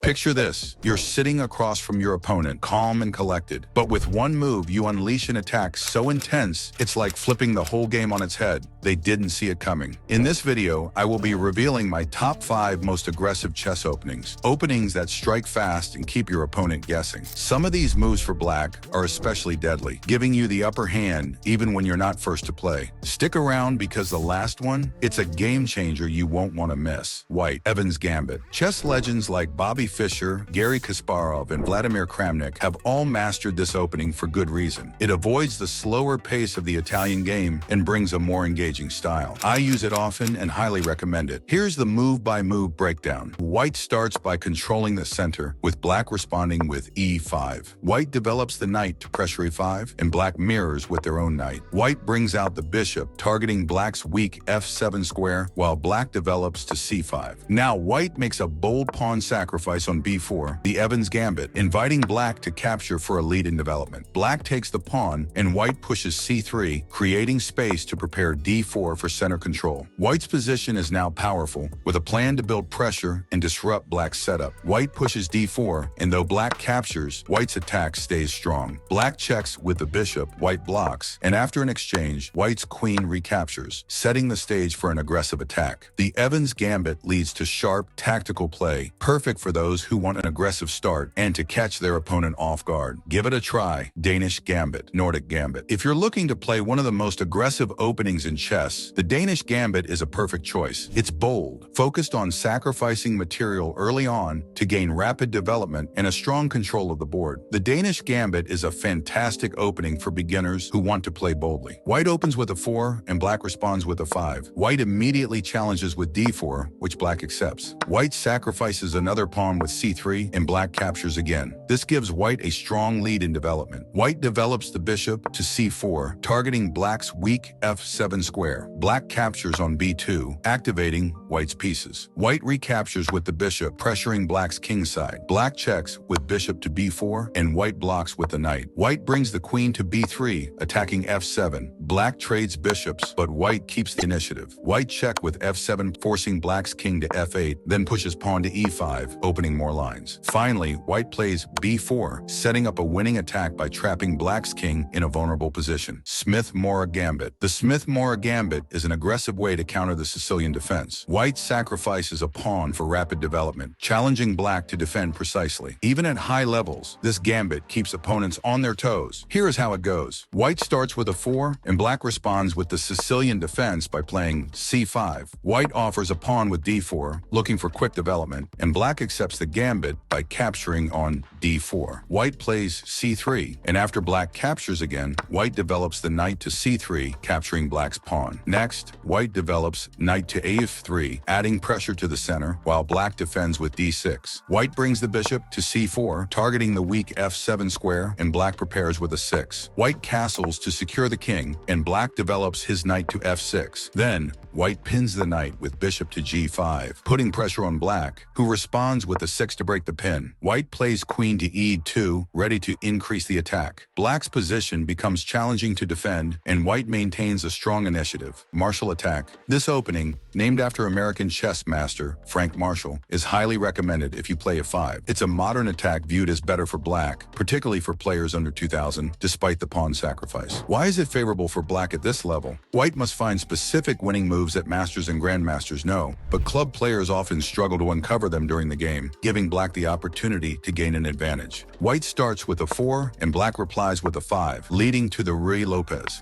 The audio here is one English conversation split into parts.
Picture this, you're sitting across from your opponent, calm and collected. But with one move, you unleash an attack so intense, it's like flipping the whole game on its head. They didn't see it coming. In this video, I will be revealing my top 5 most aggressive chess openings. Openings that strike fast and keep your opponent guessing. Some of these moves for black are especially deadly, giving you the upper hand even when you're not first to play. Stick around because the last one, it's a game changer you won't want to miss. White, Evans Gambit. Chess legends like Bobby Fischer, Garry Kasparov, and Vladimir Kramnik have all mastered this opening for good reason. It avoids the slower pace of the Italian game and brings a more engaging style. I use it often and highly recommend it. Here's the move-by-move breakdown. White starts by controlling the center, with black responding with e5. White develops the knight to pressure e5, and black mirrors with their own knight. White brings out the bishop, targeting black's weak f7 square, while black develops to c5. Now white makes a bold pawn sacrifice on b4, the Evans Gambit, inviting black to capture for a lead in development. Black takes the pawn, and white pushes c3, creating space to prepare d4 for center control. White's position is now powerful, with a plan to build pressure and disrupt black's setup. White pushes d4, and though black captures, white's attack stays strong. Black checks with the bishop, white blocks, and after an exchange, white's queen recaptures, setting the stage for an aggressive attack. The Evans Gambit leads to sharp, tactical play, perfect for those who want an aggressive start and to catch their opponent off guard. Give it a try. Danish Gambit, Nordic Gambit. If you're looking to play one of the most aggressive openings in chess, the Danish Gambit is a perfect choice. It's bold, focused on sacrificing material early on to gain rapid development and a strong control of the board. The Danish Gambit is a fantastic opening for beginners who want to play boldly. White opens with a 4 and black responds with a 5. White immediately challenges with d4, which black accepts. White sacrifices another pawn with c3 and black captures again. This gives white a strong lead in development. White develops the bishop to c4, targeting black's weak f7 square. Black captures on b2, activating white's pieces. White recaptures with the bishop, pressuring black's king side. Black checks with bishop to b4, and white blocks with the knight. White brings the queen to b3, attacking f7. Black trades bishops, but white keeps the initiative. White check with f7, forcing black's king to f8, then pushes pawn to e5, opening more lines. Finally, white plays b4, setting up a winning attack by trapping black's king in a vulnerable position. Smith-Morra Gambit. The Smith-Morra Gambit is an aggressive way to counter the Sicilian defense. White sacrifices a pawn for rapid development, challenging black to defend precisely. Even at high levels, this gambit keeps opponents on their toes. Here is how it goes. White starts with a 4, and black responds with the Sicilian defense by playing c5. White offers a pawn with d4, looking for quick development, and black accepts the gambit by capturing on d4. White plays c3, and after black captures again, white develops the knight to c3, capturing black's pawn. Next, white develops knight to a3, adding pressure to the center, while black defends with d6. White brings the bishop to c4, targeting the weak f7 square, and black prepares with a 6. White castles to secure the king, and black develops his knight to f6. Then, white pins the knight with bishop to g5, putting pressure on black, who responds with a 6 to break the pin. White plays queen to e2, ready to increase the attack. Black's position becomes challenging to defend, and white maintains a strong initiative. Martial attack. This opening, named after American chess master Frank Marshall, is highly recommended if you play a5. It's a modern attack viewed as better for black, particularly for players under 2000, despite the pawn sacrifice. Why is it favorable for black at this level? White must find specific winning moves that masters and grandmasters know, but club players often struggle to uncover them during the game, giving black the opportunity to gain an advantage. White starts with a 4, and black replies with a 5, leading to the Ruy Lopez.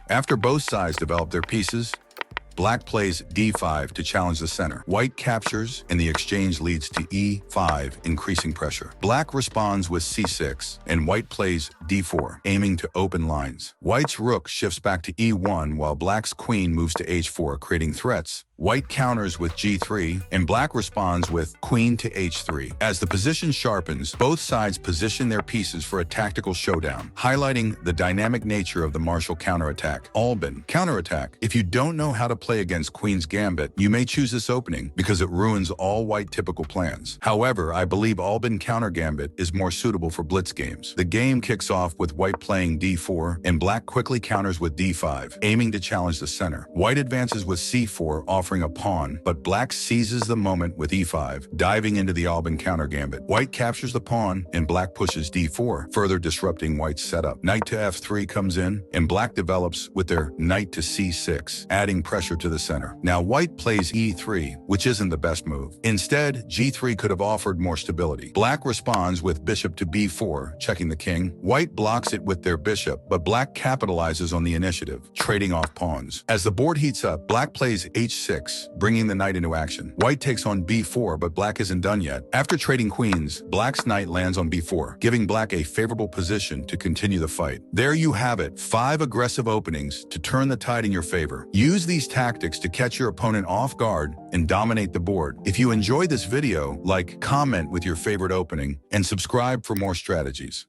After both sides develop their pieces, black plays d5 to challenge the center. White captures, and the exchange leads to e5, increasing pressure. Black responds with c6, and white plays d4, aiming to open lines. White's rook shifts back to e1, while black's queen moves to h4, creating threats. White counters with g3, and black responds with queen to h3. As the position sharpens, both sides position their pieces for a tactical showdown, highlighting the dynamic nature of the Martial counterattack. Alban, counterattack. If you don't know how to play against Queen's Gambit, you may choose this opening because it ruins all white typical plans. However, I believe Alban counter gambit is more suitable for blitz games. The game kicks off with white playing d4, and black quickly counters with d5, aiming to challenge the center. White advances with c4, offering a pawn, but black seizes the moment with e5, diving into the Alban counter gambit. White captures the pawn, and black pushes d4, further disrupting white's setup. Knight to f3 comes in, and black develops with their knight to c6, adding pressure to the center. Now white plays e3, which isn't the best move. Instead, g3 could have offered more stability. Black responds with bishop to b4, checking the king. White blocks it with their bishop, but black capitalizes on the initiative, trading off pawns. As the board heats up, black plays h6, bringing the knight into action. White takes on b4, but black isn't done yet. After trading queens, black's knight lands on b4, giving black a favorable position to continue the fight. There you have it, 5 aggressive openings to turn the tide in your favor. Use these tactics to catch your opponent off guard and dominate the board. If you enjoyed this video, like, comment with your favorite opening, and subscribe for more strategies.